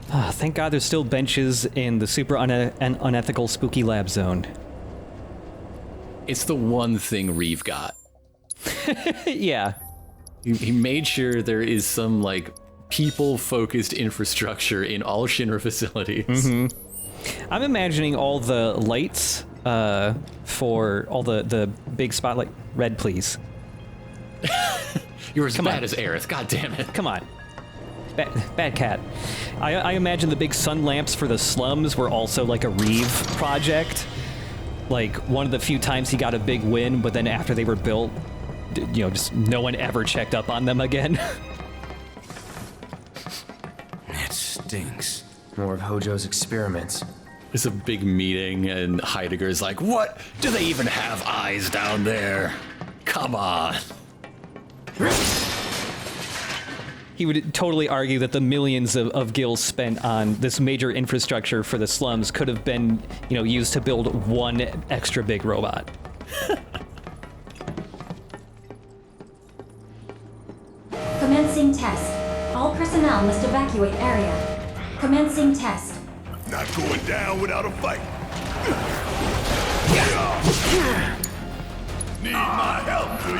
Thank God there's still benches in the super unethical spooky lab zone. It's the one thing Reeve got. Yeah. He made sure there is some, like, people-focused infrastructure in all Shinra facilities. Mm-hmm. I'm imagining all the lights for all the big spotlight. Red, please. You're as bad as Aerith, god damn it. Come on. Bad cat. I imagine the big sun lamps for the slums were also like a Reeve project. Like, one of the few times he got a big win, but then after they were built, you know, just no one ever checked up on them again. It stinks. More of Hojo's experiments. It's a big meeting, and Heidegger's like, what? Do they even have eyes down there? Come on. He would totally argue that the millions of gills spent on this major infrastructure for the slums could have been, you know, used to build one extra big robot. Commencing test. All personnel must evacuate area. Commencing test. Not going down without a fight. Need my help, do you?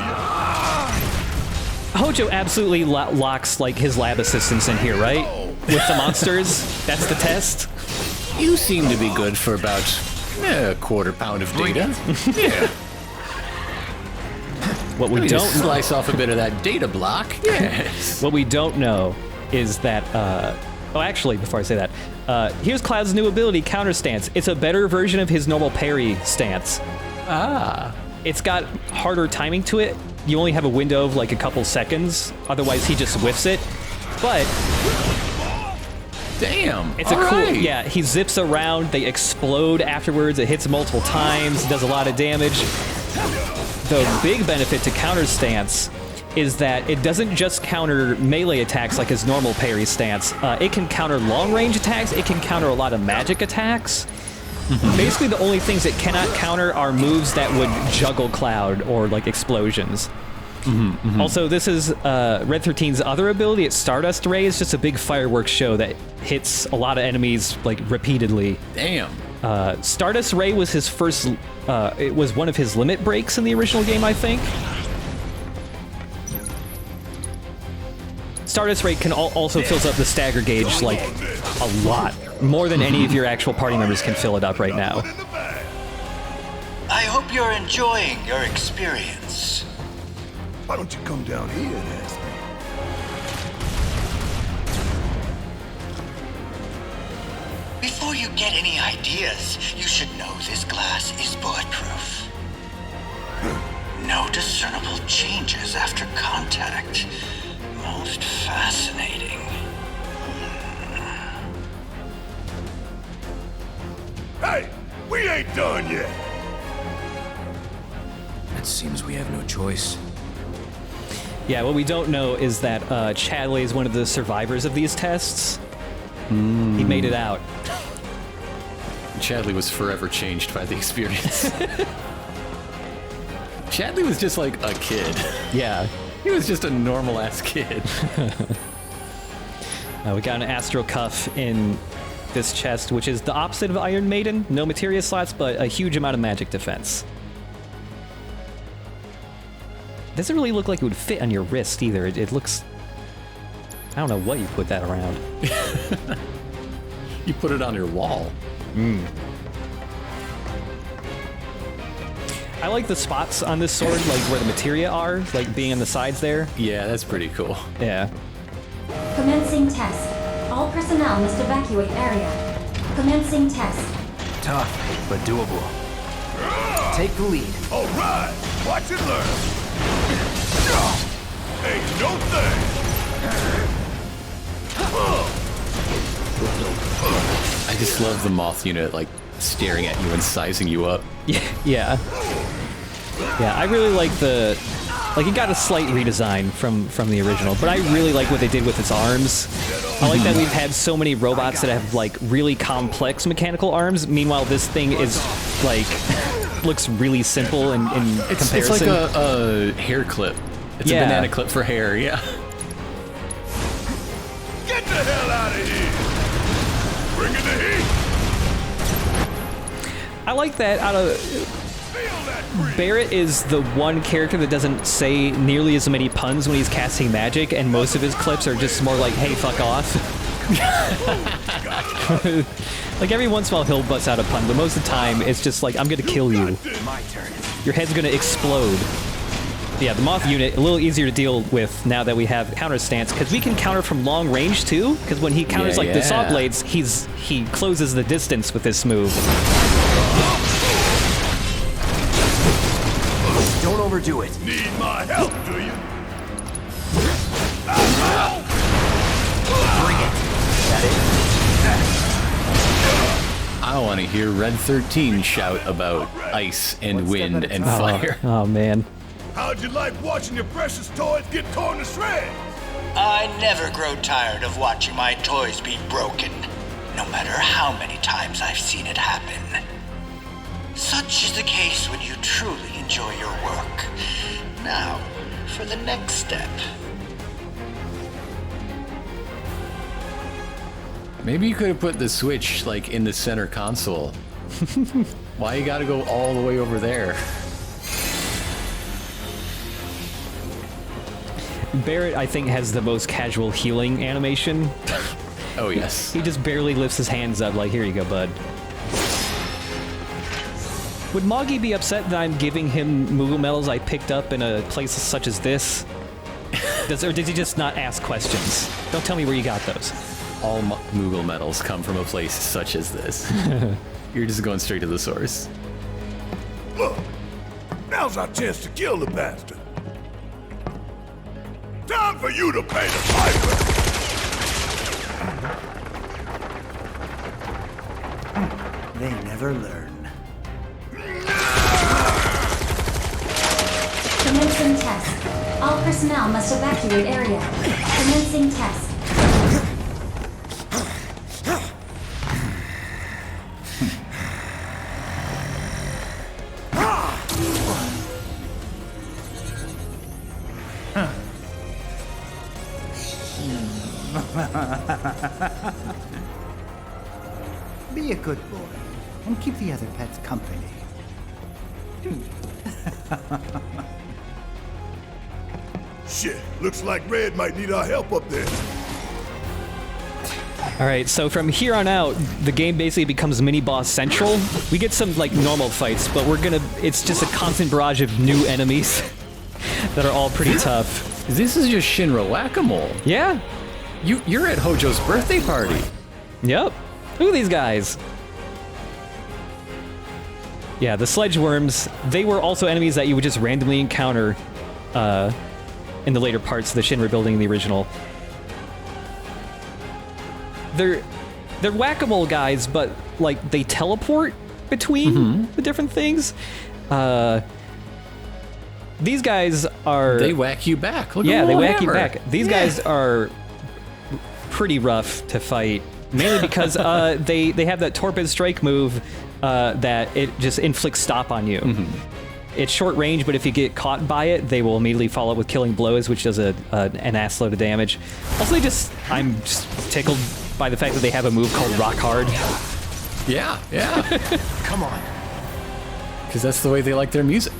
Hojo absolutely locks, like, his lab assistants in here, right? With the monsters? That's the test? You seem to be good for about a quarter pound of data. Yeah. What we don't slice off a bit of that data block. Yes. What we don't know is that, oh, actually, before I say that, here's Cloud's new ability, Counter Stance. It's a better version of his normal parry stance. Ah. It's got harder timing to it. You only have a window of like a couple seconds. Otherwise, he just whiffs it. But damn, it's a cool. Right. Yeah, he zips around. They explode afterwards. It hits multiple times. Does a lot of damage. The big benefit to Counter Stance is that it doesn't just counter melee attacks like his normal parry stance. It can counter long-range attacks. It can counter a lot of magic attacks. Basically, the only things it cannot counter are moves that would juggle Cloud or, like, explosions. Also, this is Red 13's other ability. It's Stardust Ray. It's just a big fireworks show that hits a lot of enemies, like, repeatedly. Damn. Stardust Ray was his first... it was one of his limit breaks in the original game, I think. Stardust Ray can also fills up the stagger gauge, like, a lot. More than any of your actual party members can fill it up right now. I hope you're enjoying your experience. Why don't you come down here and ask me? Before you get any ideas, you should know this glass is bulletproof. No discernible changes after contact. Most fascinating. Hey, we ain't done yet. It seems we have no choice. Yeah, what we don't know is that Chadley is one of the survivors of these tests. He made it out. Chadley was forever changed by the experience. Chadley was just like a kid. Yeah. He was just a normal-ass kid. We got an Astro Cuff in this chest, which is the opposite of Iron Maiden. No materia slots, but a huge amount of magic defense. Doesn't really look like it would fit on your wrist either. It looks... I don't know what you put that around. You put it on your wall. I like the spots on this sword, like where the materia are, like being on the sides there. Yeah, that's pretty cool. Yeah. Commencing test. All personnel must evacuate area. Commencing test. Tough, but doable. Take the lead. All right, watch and learn. Ain't no thing. I just love the moth unit, like, staring at you and sizing you up. Yeah. Yeah, I really like the... Like, it got a slight redesign from the original, but I really like what they did with its arms. I like that we've had so many robots that have, like, really complex mechanical arms. Meanwhile, this thing is, like, looks really simple in comparison. It's like a hair clip. It's a banana clip for hair, yeah. Get the hell out of here! Bringing the heat. I like that out of... Feel that breeze. Barrett is the one character that doesn't say nearly as many puns when he's casting magic, and most of his clips are just more like, hey, fuck off. Like every once in a while he'll bust out a pun, but most of the time it's just like, I'm gonna kill you. My turn. Your head's gonna explode. Yeah, the Moth unit, a little easier to deal with now that we have counter stance, because we can counter from long range too, because when he counters Yeah, like the saw yeah. blades, he closes the distance with this move. Don't overdo it. Need my help, do you? Bring it. That I want to hear Red 13 shout about ice and One step wind at a and time. fire. Oh man. How'd you like watching your precious toys get torn to shreds? I never grow tired of watching my toys be broken, no matter how many times I've seen it happen. Such is the case when you truly enjoy your work. Now, for the next step. Maybe you could have put the Switch like in the center console. Why you gotta go all the way over there? Barrett, I think, has the most casual healing animation. Oh yes. He just barely lifts his hands up like, here you go, bud. Would Moggy be upset that I'm giving him Moogle medals I picked up in a place such as this? Or did he just not ask questions? Don't tell me where you got those. All Moogle medals come from a place such as this. You're just going straight to the source. Look, now's our chance to kill the bastard. Time for you to pay the piper. They never learn. Commencing test. All personnel must evacuate area. Commencing test. Be a good boy and keep the other pets company. Shit, looks like Red might need our help up there. Alright, so from here on out, the game basically becomes mini-boss central. We get some, like, normal fights, but it's just a constant barrage of new enemies that are all pretty tough. This is just Shinra Whack-A-Mole. Yeah. You're at Hojo's birthday party. Yep. Look at these guys. Yeah, the sledge worms, they were also enemies that you would just randomly encounter in the later parts of the Shinra building in the original. They're whack-a-mole guys, but like they teleport between the different things. These guys are... They whack you back. Look Yeah, at they the whack you hammer. back. These guys are pretty rough to fight, mainly because they have that torpid strike move that it just inflicts stop on you. It's short range, but if you get caught by it, they will immediately follow up with killing blows, which does an ass load of damage. Also, I'm just tickled by the fact that they have a move called Rock Hard. Yeah, yeah. Come on. Because that's the way they like their music.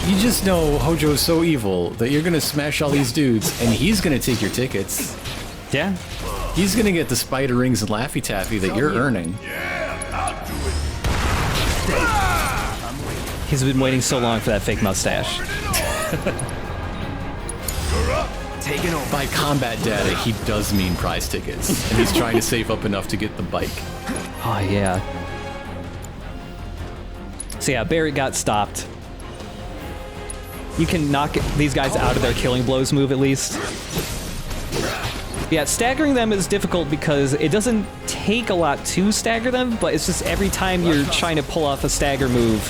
You just know Hojo is so evil that you're gonna smash all these dudes, and he's gonna take your tickets. Yeah. He's gonna get the spider rings and Laffy Taffy that you're earning. Yeah, I'll do it. He's been waiting so long for that fake mustache. You're up. Taking over. By combat data, he does mean prize tickets, and he's trying to save up enough to get the bike. Oh, yeah. So yeah, Barrett got stopped. You can knock these guys out of their killing blows move at least. Yeah, staggering them is difficult because it doesn't take a lot to stagger them, but it's just every time you're trying to pull off a stagger move,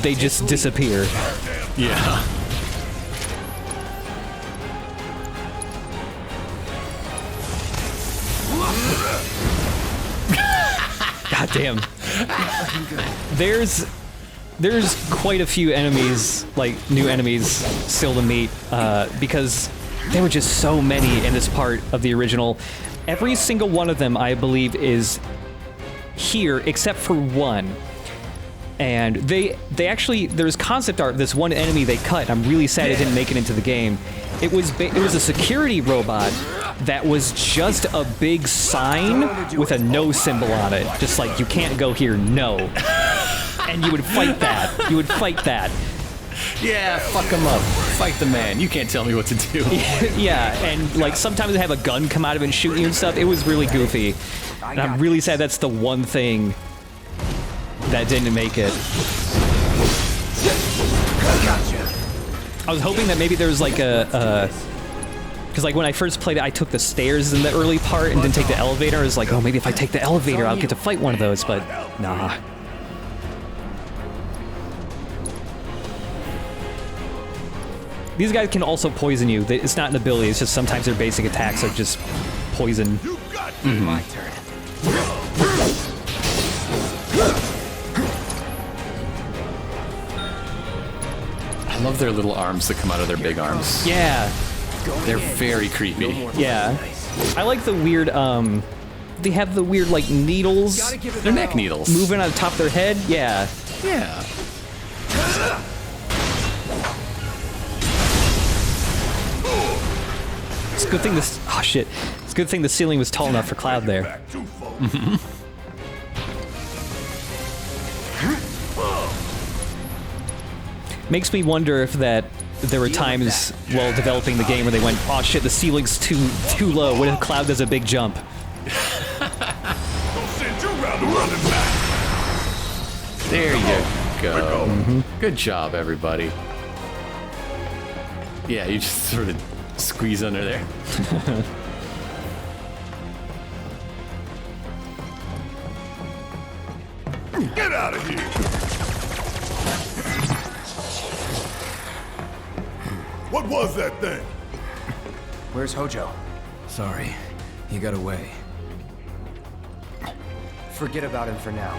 they just disappear. Yeah. God damn. There's quite a few enemies, like new enemies, still to meet, because There were just so many in this part of the original. Every single one of them, I believe, is here except for one. And they actually, there's concept art of this one enemy they cut. I'm really sad it didn't make it into the game. It was a security robot that was just a big sign with a no symbol on it. Just like, you can't go here, no. And you would fight that. You would fight that. Yeah, fuck him up. Fight the man. You can't tell me what to do. Yeah, and like sometimes they have a gun come out of it and shoot you and stuff. It was really goofy. And I'm really sad that's the one thing that didn't make it. I was hoping that maybe there was like because like when I first played it, I took the stairs in the early part and didn't take the elevator. I was like, oh, maybe if I take the elevator, I'll get to fight one of those, but nah. These guys can also poison you. It's not an ability, it's just sometimes their basic attacks are just poison. My turn. I love their little arms that come out of their big arms. Yeah. They're very creepy. Yeah. I like the weird, they have the weird, like, needles. They're neck needles. Moving on top of their head. Yeah. Yeah. It's a good thing this, oh shit. It's a good thing the ceiling was tall enough for Cloud there. Makes me wonder if that there were times while developing the game where they went, oh shit, the ceiling's too low. What if Cloud does a big jump? There you go. Good job, everybody. Yeah, you just sort of squeeze under there. Get out of here! What was that thing? Where's Hojo? Sorry, he got away. Forget about him for now.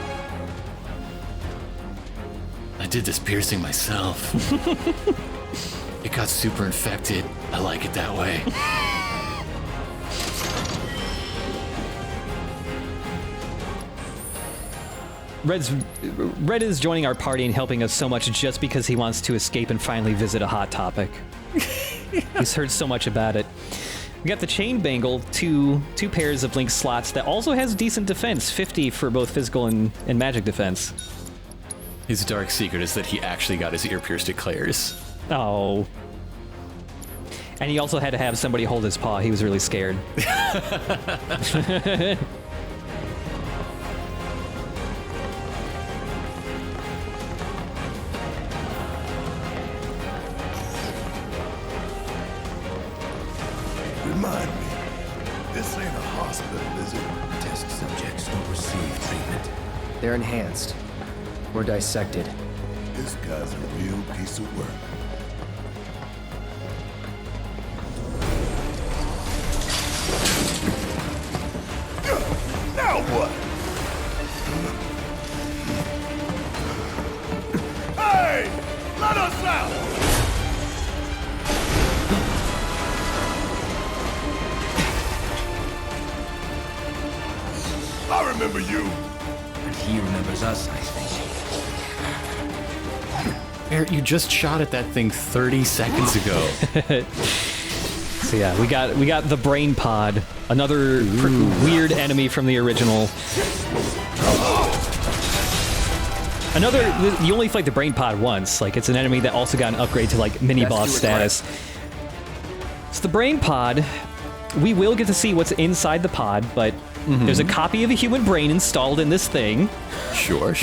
I did this piercing myself. It got super infected. I like it that way. Red is joining our party and helping us so much just because he wants to escape and finally visit a hot topic. He's heard so much about it. We got the chain bangle, two pairs of link slots that also has decent defense, 50 for both physical and magic defense. His dark secret is that he actually got his ear pierced at Claire's. Oh. And he also had to have somebody hold his paw. He was really scared. Remind me, this ain't a hospital, is it? Test subjects don't receive treatment. They're enhanced. Or dissected. This guy's a real piece of work. Now what? Hey! Let us out! I remember you. And he remembers us, I think. Eric, you just shot at that thing 30 seconds ago. So yeah, we got the brain pod, another weird enemy from the original. You only fight the brain pod once. Like, it's an enemy that also got an upgrade to like mini boss status. So the brain pod, we will get to see what's inside the pod, but there's a copy of a human brain installed in this thing. Sure.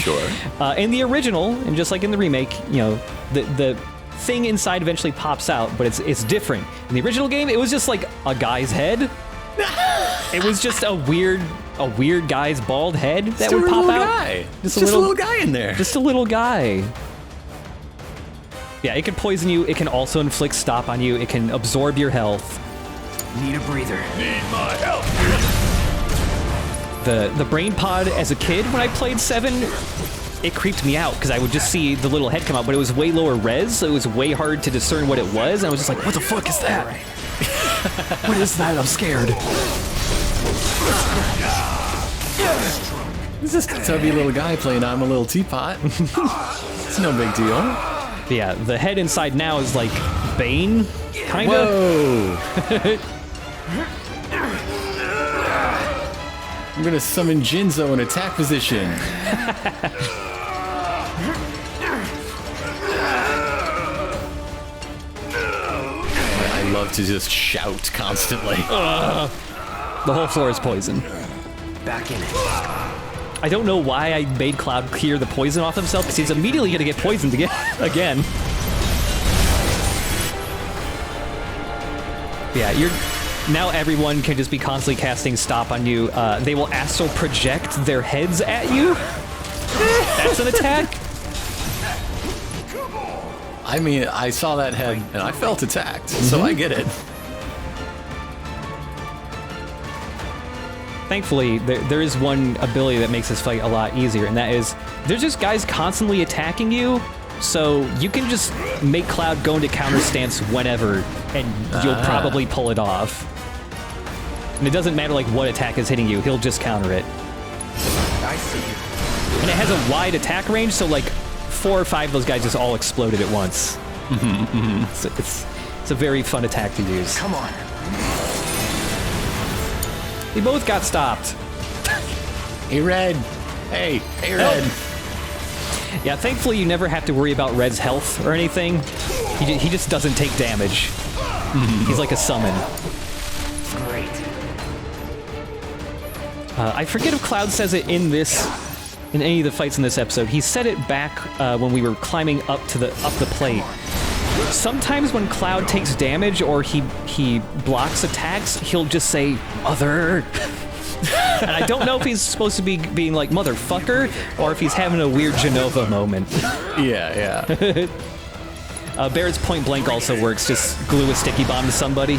In the original, and just like in the remake, you know, the thing inside eventually pops out, but it's different. In the original game, it was just like a guy's head. It was just a weird guy's bald head that would pop out. Guy. Just a little guy in there. Just a little guy. Yeah, it can poison you. It can also inflict stop on you. It can absorb your health. Need a breather. Need my help. The brain pod as a kid when I played 7, it creeped me out because I would just see the little head come out, but it was way lower res, so it was way hard to discern what it was. And I was just like, what the fuck is that? What is that? I'm scared. This is a tubby little guy playing I'm a Little Teapot. It's no big deal. But yeah, the head inside now is like Bane, kind of. Whoa! I'm gonna summon Jinzo in attack position. I love to just shout constantly. The whole floor is poison. Back in it. I don't know why I made Cloud clear the poison off himself, because he's immediately going to get poisoned again. Yeah, now everyone can just be constantly casting stop on you. They will astral project their heads at you. That's an attack. I mean, I saw that head and I felt attacked, so I get it. Thankfully, there is one ability that makes this fight a lot easier, and that is there's just guys constantly attacking you, so you can just make Cloud go into counter stance whenever, and you'll probably pull it off. And it doesn't matter like what attack is hitting you, he'll just counter it. I see you. And it has a wide attack range, so like 4 or 5 of those guys just all exploded at once. So it's a very fun attack to use. Come on. They both got stopped. Hey, Red. Hey, Red. Yeah, thankfully you never have to worry about Red's health or anything. He just doesn't take damage. He's like a summon. Great. I forget if Cloud says it in any of the fights in this episode. He said it back when we were climbing up the plate. Sometimes when Cloud takes damage or he blocks attacks, he'll just say, "Mother." And I don't know if he's supposed to be being like, "Motherfucker," or if he's having a weird Genova moment. Yeah. Barrett's point blank also works. Just glue a sticky bomb to somebody.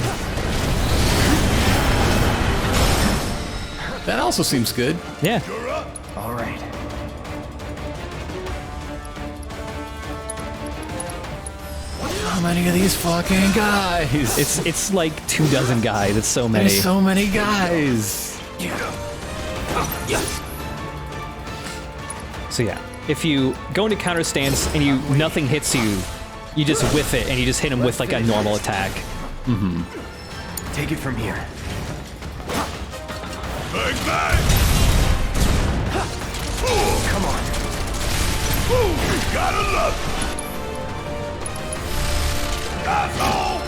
That also seems good. Yeah. All right. How many of these fucking guys? It's like 24 guys. It's so many. There's so many guys. So yeah, if you go into counter stance and nothing hits you, you just whiff it and you just hit him with like a normal attack. Take it from here. Bang, bang! Come on. Ooh, gotta love it! That's all!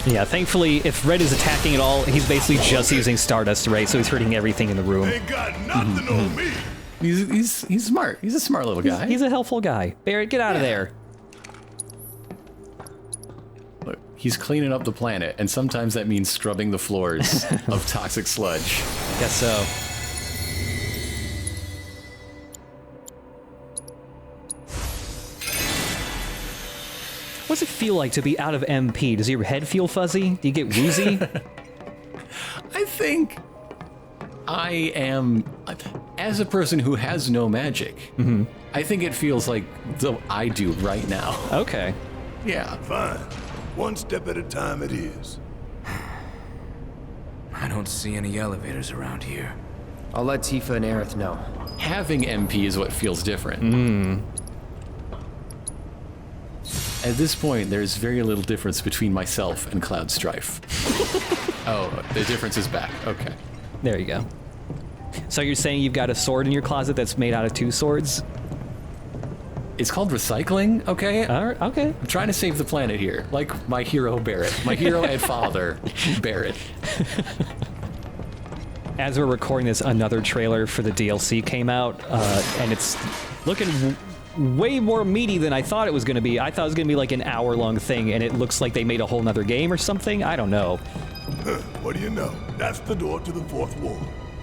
Yeah, thankfully, if Red is attacking at all, he's basically just using Stardust Ray, so he's hurting everything in the room. Ain't got nothing on me! He's smart. He's a smart little guy. He's a helpful guy. Barrett, get out of there. Look, he's cleaning up the planet, and sometimes that means scrubbing the floors of toxic sludge. Guess so. What's it feel like to be out of MP? Does your head feel fuzzy? Do you get woozy? I think I am, as a person who has no magic, I think it feels like I do right now. Okay. Yeah. Fine. One step at a time it is. I don't see any elevators around here. I'll let Tifa and Aerith know. Having MP is what feels different. At this point, there's very little difference between myself and Cloud Strife. Oh, the difference is back. Okay. There you go. So you're saying you've got a sword in your closet that's made out of 2 swords? It's called recycling, okay? All right, okay. I'm trying to save the planet here, like my hero Barrett. My hero and father, Barrett. As we're recording this, another trailer for the DLC came out, and it's looking way more meaty than I thought it was going to be. I thought it was going to be like an hour-long thing, and it looks like they made a whole nother game or something. I don't know. What do you know? That's the door to the 4th wall.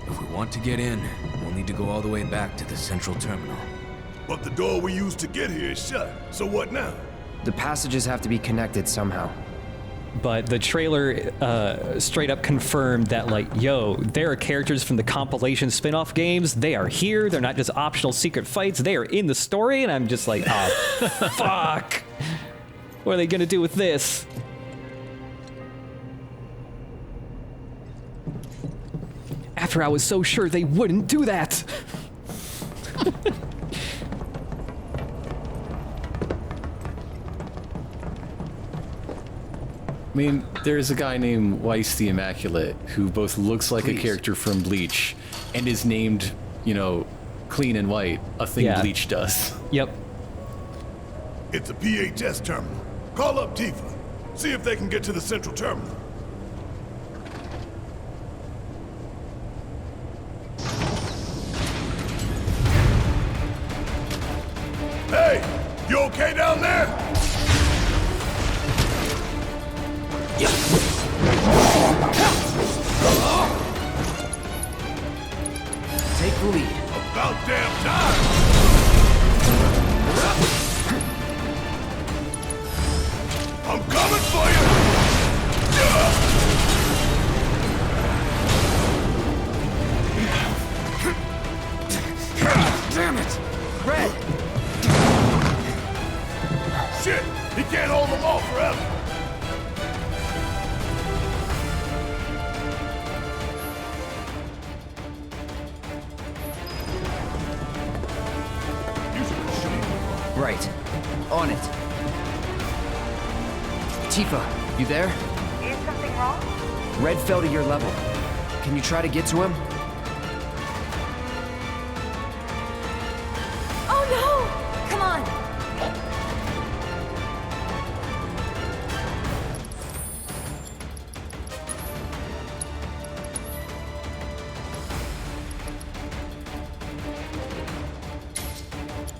If we want to get in, we'll need to go all the way back to the central terminal. But the door we used to get here is shut. So what now? The passages have to be connected somehow. but the trailer straight up confirmed that, like, yo, there are characters from the compilation spin-off games. They are here. They're not just optional secret fights. They are in the story, and I'm just like, oh, fuck. What are they gonna do with this? After I was so sure they wouldn't do that. I mean, there's a guy named Weiss the Immaculate who both looks like a character from Bleach and is named, you know, Clean and White, a thing Bleach does. Yep. It's a PA test terminal. Call up Tifa. See if they can get to the central terminal. Hey, you okay down there? Take the lead. About damn time! I'm coming for you! Damn it! Red! Shit! He can't hold them all forever! Right. On it. Tifa, you there? Is something wrong? Red fell to your level. Can you try to get to him? Oh no! Come on!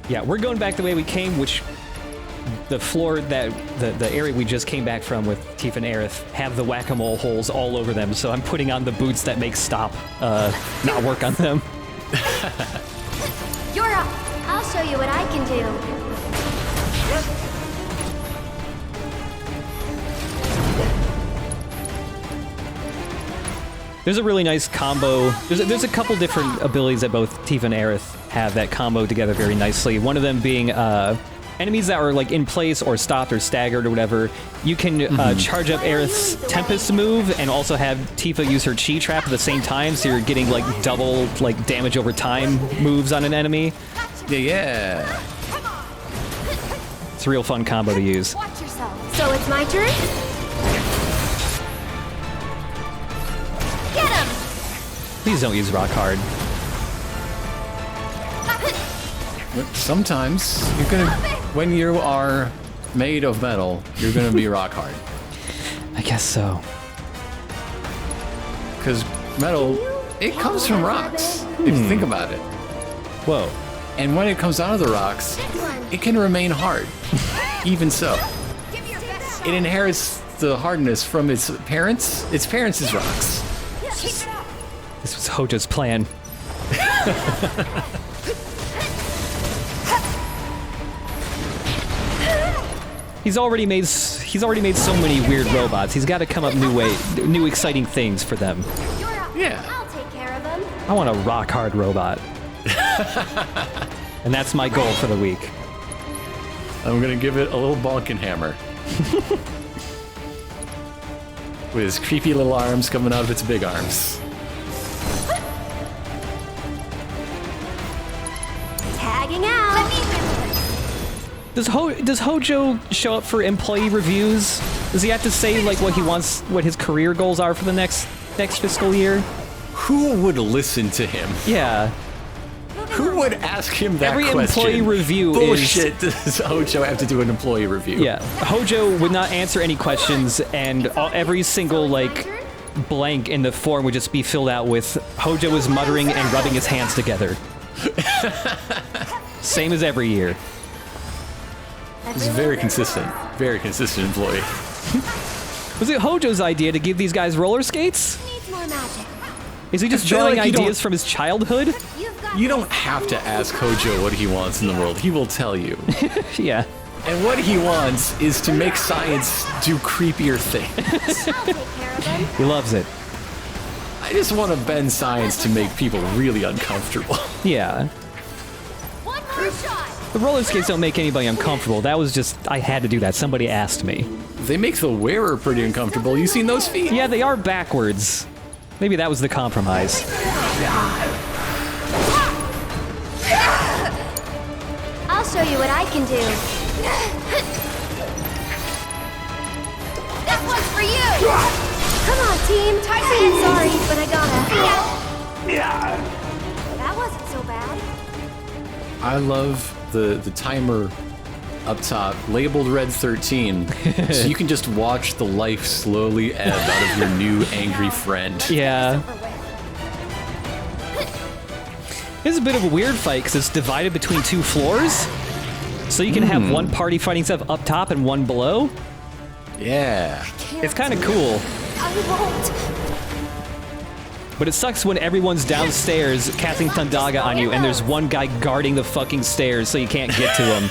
Yeah, we're going back the way we came, which the floor that the area we just came back from with Tifa and Aerith have the whack-a-mole holes all over them, so I'm putting on the boots that make stop not work on them. You're up! I'll show you what I can do. There's a really nice combo. There's a couple different abilities that both Tifa and Aerith have that combo together very nicely. One of them being enemies that are like in place or stopped or staggered or whatever. You can charge up Aerith's Tempest move and also have Tifa use her Chi Trap at the same time, so you're getting like double like damage over time moves on an enemy. Yeah. It's a real fun combo to use. Watch yourself. So it's my turn? Get him! Please don't use Rock Hard. Sometimes you're gonna, when you are made of metal, you're gonna be rock hard. I guess so. Because metal, it comes from rocks, if you think about it. Whoa. And when it comes out of the rocks, it can remain hard. Even so. It inherits the hardness from its parents. Its parents is rocks. This was Hojo's plan. He's already made so many weird robots. He's got to come up new exciting things for them. Yeah. I'll take care of him. I want a rock hard robot. And that's my goal for the week. I'm gonna give it a little bonking hammer. With his creepy little arms coming out of its big arms. Tagging out. Let me handle this. Does Hojo show up for employee reviews? Does he have to say like what he wants, what his career goals are for the next fiscal year? Who would listen to him? Yeah. Who would ask him that Every question? employee review Bullshit, does Hojo have to do an employee review? Yeah. Hojo would not answer any questions, and every single, like, blank in the form would just be filled out with Hojo is muttering and rubbing his hands together. Same as every year. He's a very consistent employee. Was it Hojo's idea to give these guys roller skates? Needs more magic. Is he just I feel drawing like you ideas don't- from his childhood? You've got You don't have to ask Hojo what he wants in the world. He will tell you. Yeah. And what he wants is to make science do creepier things. I'll take care of him. He loves it. I just want to bend science to make people really uncomfortable. Yeah. One more shot. The roller skates don't make anybody uncomfortable. That was just, I had to do that. Somebody asked me. They make the wearer pretty uncomfortable. You seen those feet? Yeah, they are backwards. Maybe that was the compromise. I'll show you what I can do. This one's for you. Come on, team. Sorry, but I gotta. That wasn't so bad. I love the timer up top, labeled Red 13, so you can just watch the life slowly ebb out of your new angry friend. Yeah. It's a bit of a weird fight because it's divided between 2 floors. So you can have one party fighting stuff up top and one below. Yeah. It's kind of cool. I won't. But it sucks when everyone's downstairs casting Thundaga on you and there's one guy guarding the fucking stairs so you can't get to him.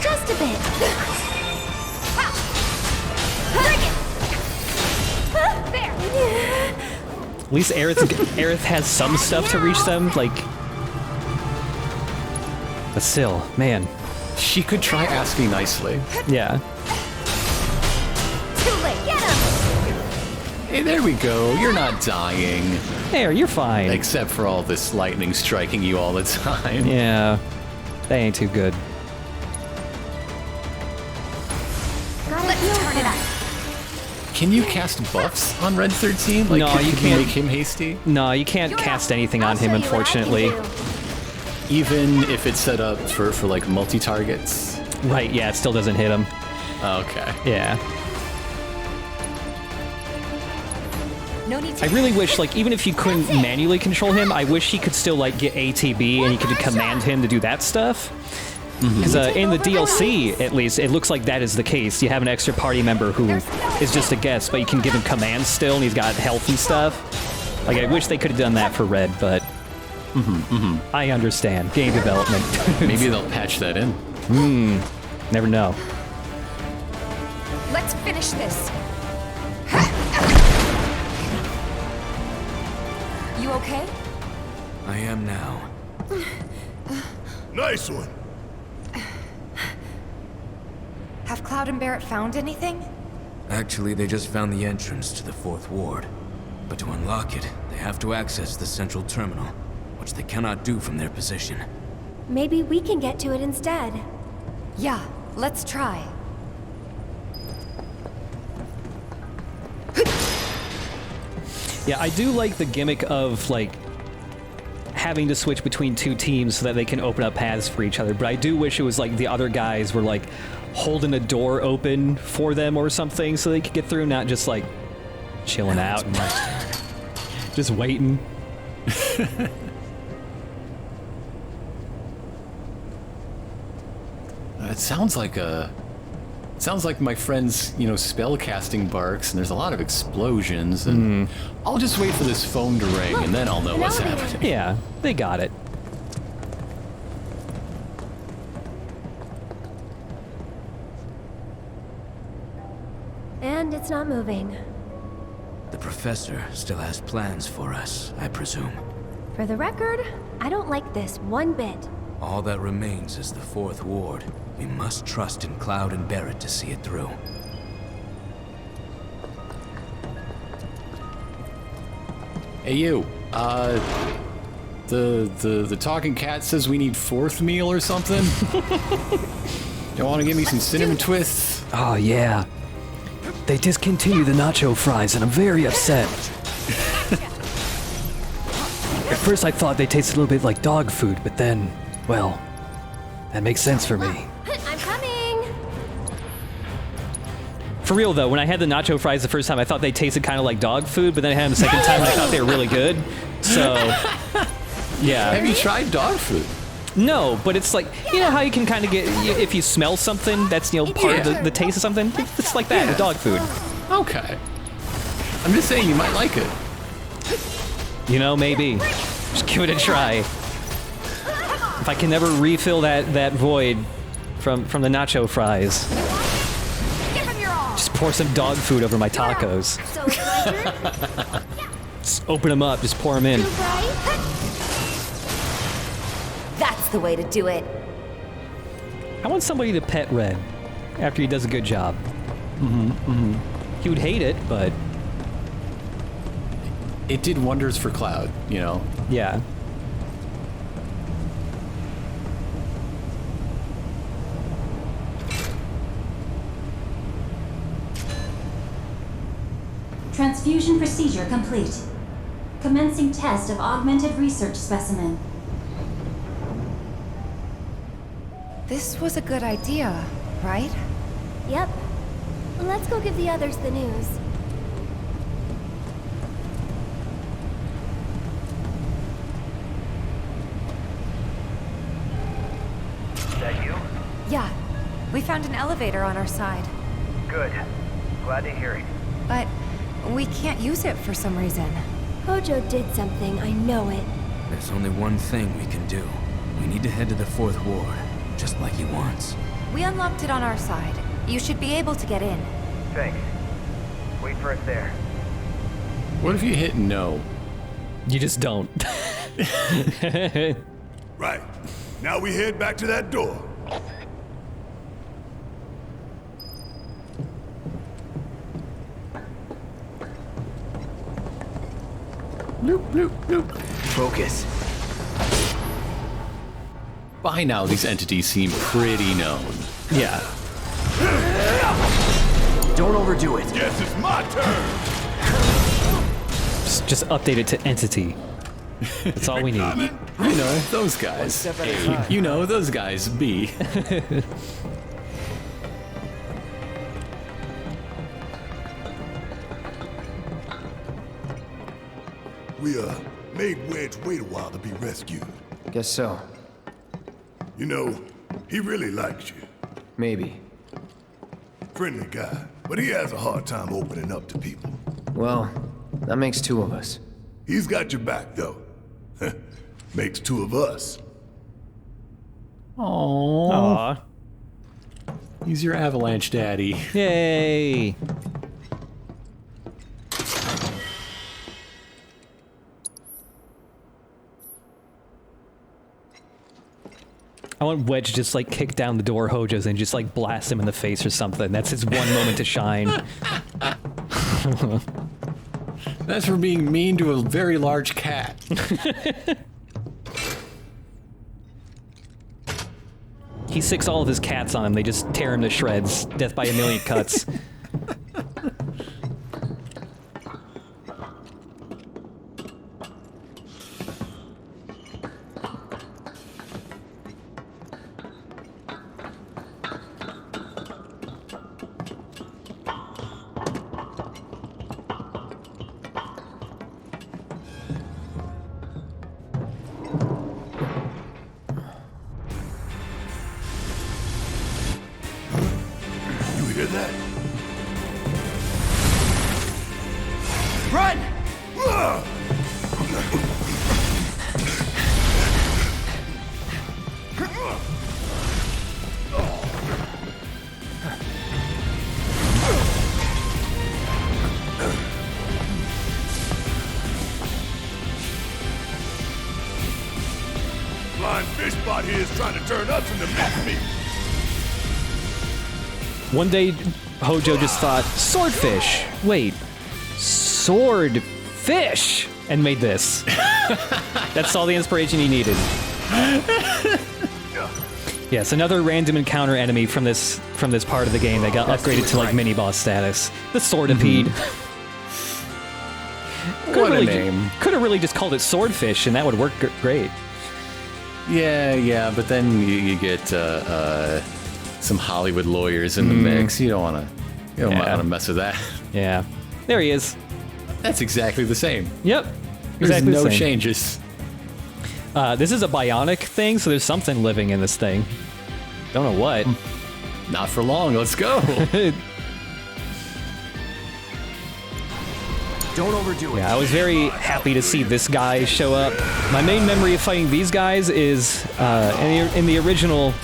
Just a bit. There. At least Aerith has some stuff to reach them, like... But still, man. She could try asking nicely. Yeah. Too late. Get him. Hey, there we go. You're not dying. There, you're fine. Except for all this lightning striking you all the time. Yeah. That ain't too good. Let's turn it up. Can you cast buffs on Red 13? Like, No, could you you can't. make him hasty? No, you can't cast anything on him, I'll show you what I can unfortunately. do. Even if it's set up for like multi-targets? Right, yeah, it still doesn't hit him. Okay. Yeah. No need to. I really wish, like, even if you couldn't manually control him, I wish he could still, like, get ATB and you could command him to do that stuff. Because in the DLC, at least, it looks like that is the case. You have an extra party member who is just a guest, but you can give him commands still, and he's got health and stuff. Like, I wish they could have done that for Red, but I understand. Game development. Maybe they'll patch that in. Never know. Let's finish this. You okay? I am now. Nice one. Have Cloud and Barrett found anything? Actually, they just found the entrance to the 4th ward. But to unlock it, they have to access the central terminal, which they cannot do from their position. Maybe we can get to it instead. Yeah, let's try. Yeah, I do like the gimmick of, like, having to switch between 2 teams so that they can open up paths for each other, but I do wish it was like the other guys were, like, holding a door open for them or something so they could get through, not just, like, chilling out and, like, just waiting. It sounds like my friend's, spell casting barks, and there's a lot of explosions, and I'll just wait for this phone to ring, and then I'll know what's happening. Yeah, they got it. And it's not moving. The professor still has plans for us, I presume. For the record, I don't like this one bit. All that remains is the 4th ward. We must trust in Cloud and Barrett to see it through. Hey, you. The talking cat says we need 4th meal or something? You want to give me some cinnamon twists? Oh, yeah. They discontinued the nacho fries, and I'm very upset. At first I thought they tasted a little bit like dog food, but then, well, that makes sense for me. I'm coming! For real though, when I had the nacho fries the first time, I thought they tasted kind of like dog food, but then I had them the second time and I thought they were really good. So, yeah. Have you tried dog food? No, but it's like, you know how you can kind of get, if you smell something, that's, part of the taste of something? It's like that with dog food. Okay. I'm just saying you might like it. Maybe. Just give it a try. If I can never refill that void from the nacho fries, Give him your all. just pour some dog food over my tacos. So it's my turn? Just open them up, just pour them in. Right? That's the way to do it. I want somebody to pet Red after he does a good job. He would hate it, but It did wonders for Cloud, you know? yeah. Transfusion procedure complete. Commencing test of augmented research specimen. This was a good idea, right? Yep. Let's go give the others the news. Is that you? Yeah. We found an elevator on our side. Good. Glad to hear it. But we can't use it for some reason. Hojo did something, I know it. There's only one thing we can do. We need to head to the 4th Ward, just like he wants. We unlocked it on our side. You should be able to get in. Thanks. Wait for us there. What if you hit no? You just don't. Right. Now we head back to that door. Bloop, bloop, bloop. Focus. By now, these entities seem pretty known. Yeah. Don't overdo it. Guess it's my turn. Just update it to entity. That's all we need. You know, those guys. step at a A. time. You know, those guys. B. We, made Wedge wait a while to be rescued. Guess so. You know, he really likes you. Maybe. Friendly guy, but he has a hard time opening up to people. Well, that makes 2 of us. He's got your back, though. Makes 2 of us. Aww. Aw. He's your avalanche daddy. Yay. I want Wedge to just like kick down the door Hojo's and just like blast him in the face or something. That's his one moment to shine. That's for being mean to a very large cat. He sicks all of his cats on him. They just tear him to shreds. Death by a million cuts. You hear that? Run! Blind fish spot here is trying to turn us into mincemeat. One day, Hojo just thought, swordfish. Wait, swordfish, and made this. That's all the inspiration he needed. Yes, another random encounter enemy from this part of the game that got upgraded to like mini boss status. The Swordipede. What a name. Could have really just called it swordfish, and that would work great. Yeah, but then you get some Hollywood lawyers in the mix. You don't want to mess with that. Yeah, there he is. That's exactly the same. Yep. There's Exactly the no same. changes. This is a bionic thing, so there's something living in this thing. Don't know what. Not for long. Let's go. Don't overdo it. Yeah, I was very happy to see this guy show up. My main memory of fighting these guys is in the original,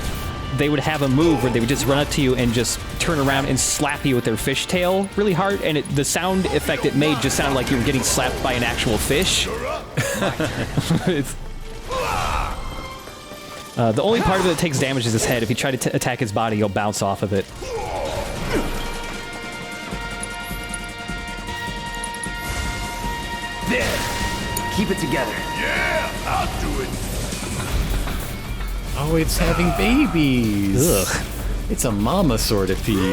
they would have a move where they would just run up to you and just turn around and slap you with their fish tail really hard, and the sound effect it made just sounded like you were getting slapped by an actual fish. The only part of it that takes damage is his head. If you try to attack his body, you'll bounce off of it. There. Keep it together. Yeah, I'll do it. Oh, it's having babies. Ugh. It's a mama sort of pea. Got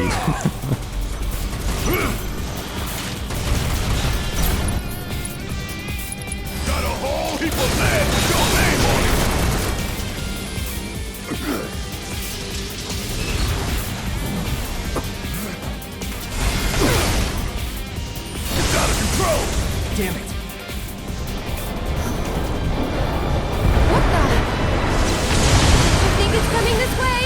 a whole heap of land with your name on it. It's out of control. Damn it. What the? I think it's coming this way.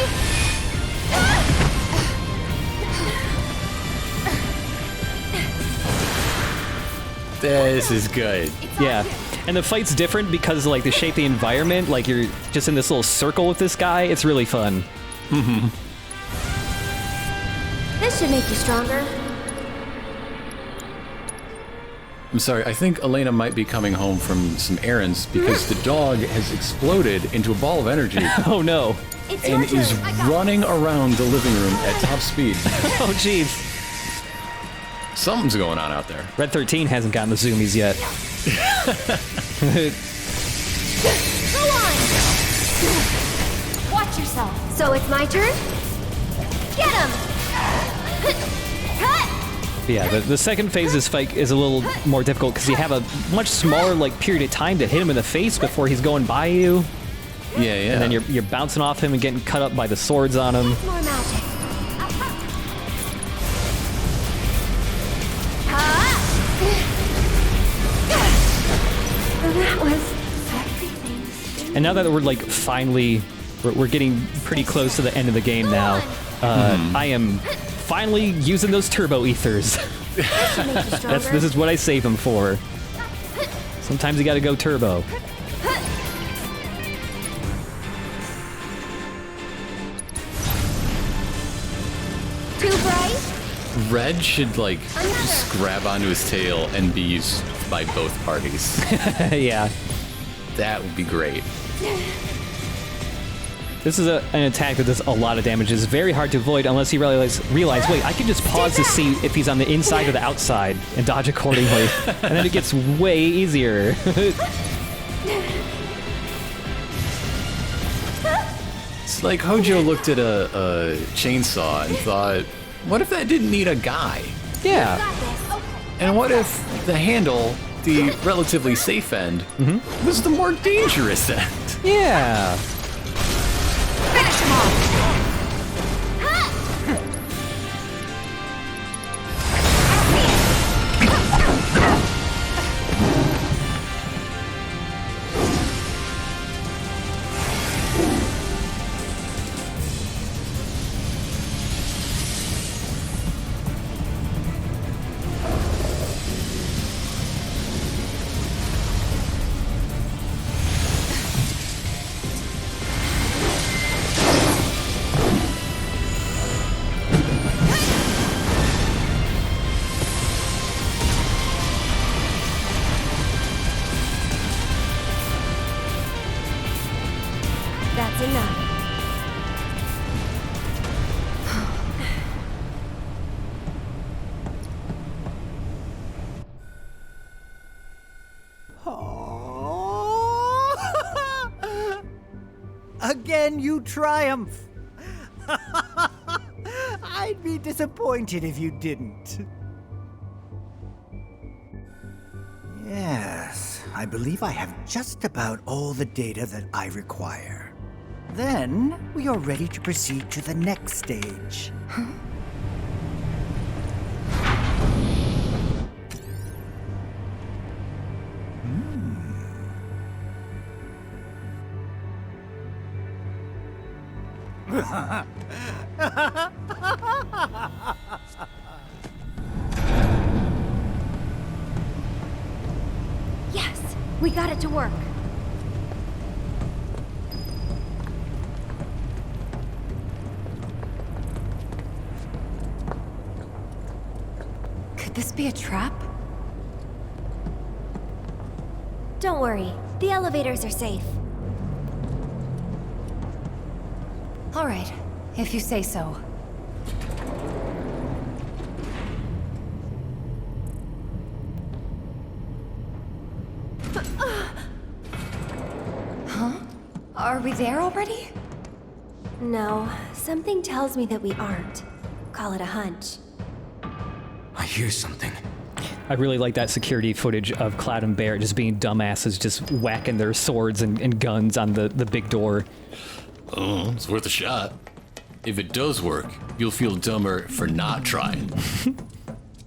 This is good. Yeah, and the fight's different because of, like, the shape of the environment. Like, you're just in this little circle with this guy. It's really fun. This should make you stronger. I'm sorry, I think Elena might be coming home from some errands because the dog has exploded into a ball of energy Oh no. It's your and turn. is I got running around the living room at top speed. Oh jeez. Something's going on out there. Red 13 hasn't gotten the zoomies yet. Go on. Watch yourself. So it's my turn? Get him! Cut! Yeah, the second phase of this fight is a little more difficult because you have a much smaller like period of time to hit him in the face before he's going by you. Yeah, yeah. And then you're bouncing off him and getting cut up by the swords on him. More magic. That was everything. And now that we're like finally, we're getting pretty close to the end of the game now. I am finally using those turbo ethers. This is what I save them for. Sometimes you gotta go turbo. Too bright? Red should, like, just grab onto his tail and be used by both parties. Yeah. That would be great. This is an attack that does a lot of damage. It's very hard to avoid unless you realize, wait, I can just pause to see if he's on the inside or the outside and dodge accordingly. And then it gets way easier. It's like Hojo looked at a chainsaw and thought, what if that didn't need a guy? Yeah. And what if the handle, the relatively safe end, was the more dangerous end? Yeah. Finish him off! That's enough. Again, you triumph! I'd be disappointed if you didn't. Yes, I believe I have just about all the data that I require. Then, we are ready to proceed to the next stage. We got it to work. Could this be a trap? Don't worry, the elevators are safe. All right, if you say so. Huh? Are we there already? No, something tells me that we aren't. Call it a hunch. I hear something. I really like that security footage of Cloud and Barret just being dumbasses, just whacking their swords and guns on the big door. Oh, it's worth a shot. If it does work, you'll feel dumber for not trying.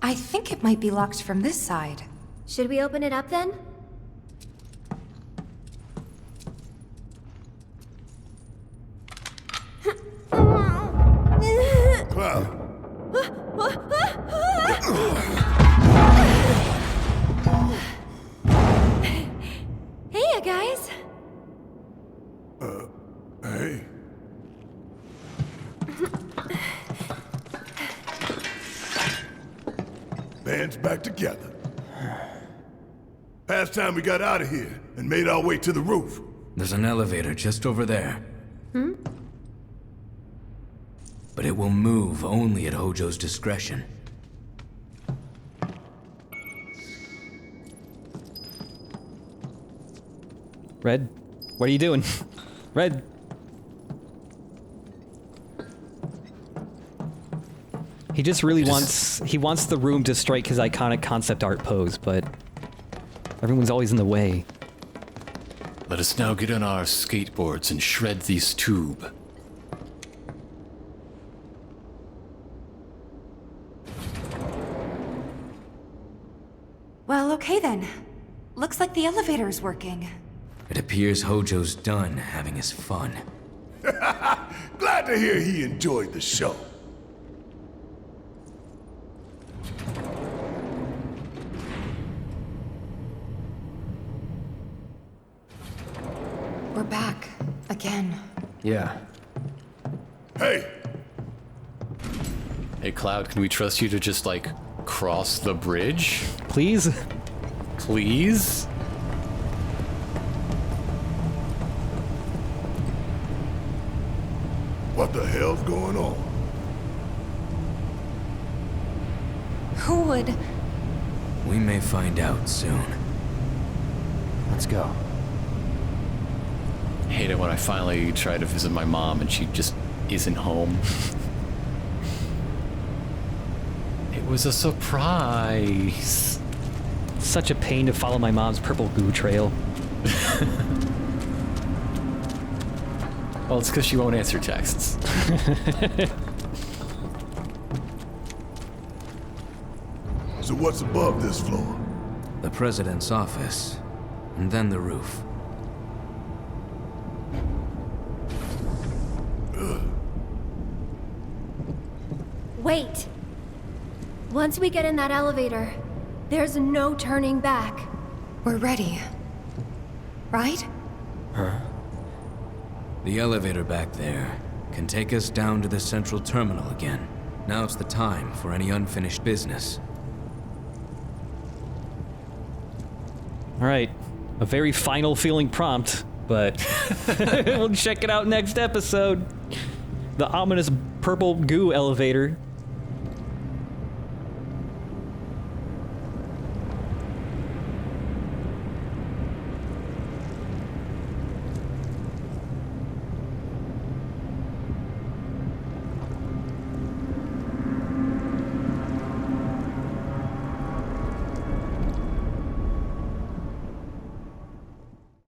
I think it might be locked from this side. Should we open it up then? Cloud. Hey, guys. Hey. Band's back together. Past time we got out of here and made our way to the roof. There's an elevator just over there. Hmm? But it will move only at Hojo's discretion. Red, what are you doing? Red. He just really wants the room to strike his iconic concept art pose, but everyone's always in the way. Let us now get on our skateboards and shred this tube. Well, okay then. Looks like the elevator is working. It appears Hojo's done having his fun. Glad to hear he enjoyed the show. We're back. Again. Yeah. Hey! Hey, Cloud, can we trust you to just, like, cross the bridge? Please? Please? What the hell's going on? Who would? We may find out soon. Let's go. Hate it when I finally try to visit my mom and she just isn't home. It was a surprise. Such a pain to follow my mom's purple goo trail. Well, it's because she won't answer texts. So what's above this floor? The president's office, and then the roof. Wait. Once we get in that elevator, there's no turning back. We're ready. Right? The elevator back there can take us down to the central terminal again. Now's the time for any unfinished business. All right, a very final feeling prompt, but we'll check it out next episode. The ominous purple goo elevator.